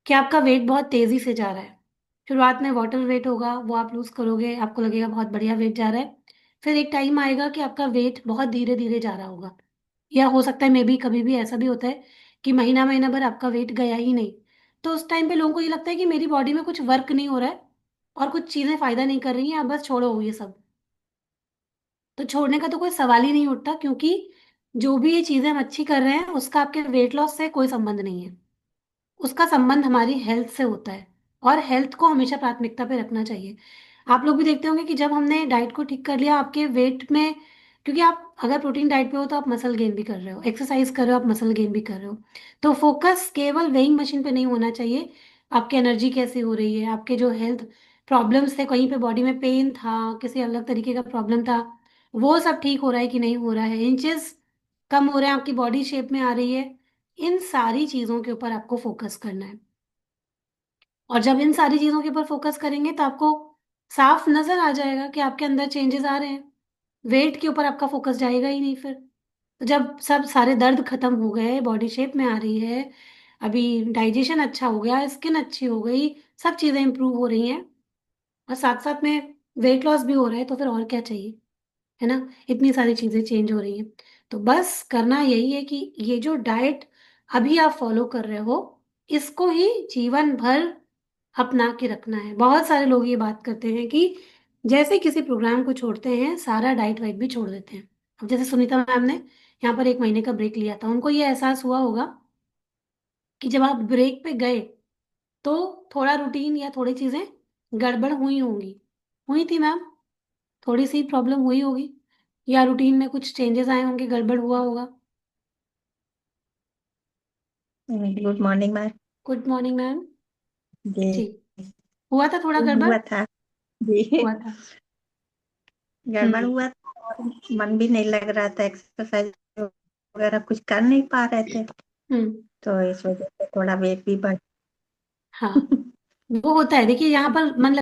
कि आपका वेट बहुत तेजी से जा रहा है। शुरुआत में वाटर वेट होगा, वो आप लूज करोगे, आपको लगेगा बहुत बढ़िया वेट जा रहा है। फिर एक टाइम आएगा कि आपका वेट बहुत धीरे धीरे जा रहा होगा, या हो सकता है मे बी कभी भी ऐसा भी होता है कि महीना महीना भर आपका वेट गया ही नहीं। तो उस टाइम पे लोगों को ये लगता है कि मेरी बॉडी में कुछ वर्क नहीं हो रहा है और कुछ चीजें फायदा नहीं कर रही हैं, आप बस छोड़ो ये सब। तो छोड़ने का तो कोई सवाल ही नहीं उठता, क्योंकि जो भी ये चीजें हम अच्छी कर रहे हैं उसका आपके वेट लॉस से कोई संबंध नहीं है। उसका संबंध हमारी हेल्थ से होता है, और हेल्थ को हमेशा प्राथमिकता पे रखना चाहिए। आप लोग भी देखते होंगे कि जब हमने डाइट को ठीक कर लिया आपके वेट में, क्योंकि आप अगर प्रोटीन डाइट पे हो तो आप मसल गेन भी कर रहे हो, एक्सरसाइज कर रहे हो, आप मसल गेन भी कर रहे हो। तो फोकस केवल वेइंग मशीन पे नहीं होना चाहिए। आपकी एनर्जी कैसी हो रही है, आपके जो हेल्थ प्रॉब्लम्स थे, कहीं पे बॉडी में पेन था, किसी अलग तरीके का प्रॉब्लम था, वो सब ठीक हो रहा है कि नहीं हो रहा है, इंचेस कम हो रहे हैं, आपकी बॉडी शेप में आ रही है। इन सारी चीजों के ऊपर आपको फोकस करना है। और जब इन सारी चीजों के ऊपर फोकस करेंगे तो आपको साफ नजर आ जाएगा कि आपके अंदर चेंजेस आ रहे हैं। वेट के ऊपर आपका फोकस जाएगा ही नहीं फिर। तो जब सब सारे दर्द खत्म हो गए, बॉडी शेप में आ रही है, अभी डाइजेशन अच्छा हो गया, स्किन अच्छी हो गई, सब चीजें इंप्रूव हो रही हैं, और साथ साथ में वेट लॉस भी हो रहा है, तो फिर और क्या चाहिए, है ना। इतनी सारी चीजें चेंज हो रही हैं। तो बस करना यही है कि ये जो डाइट अभी आप फॉलो कर रहे हो, इसको ही जीवन भर अपना के रखना है। बहुत सारे लोग ये बात करते हैं कि जैसे किसी प्रोग्राम को छोड़ते हैं सारा डाइट वाइट भी छोड़ देते हैं। अब जैसे सुनीता मैम ने यहाँ पर 1 महीने का ब्रेक लिया था, उनको ये एहसास हुआ होगा कि जब आप ब्रेक पे गए तो थोड़ा रूटीन या थोड़ी चीजें गड़बड़ हुई होंगी। हुई थी मैम? थोड़ी सी प्रॉब्लम हुई होगी, या रूटीन में कुछ चेंजेस आए होंगे, गड़बड़ हुआ होगा। Good morning ma'am. Good morning ma'am. जी, जी। हुआ था थोड़ा गड़बड़। हुआ था। जी। हुआ था। गड़बड़ हम्म। हुआ था और मन भी नहीं लग रहा था, एक्सरसाइज वगैरह कुछ कर नहीं पा रहे थे। हम्म। तो इस वजह से थोड़ा वेट भी बढ़। हाँ, वो होता है, देखिए यहाँ पर मन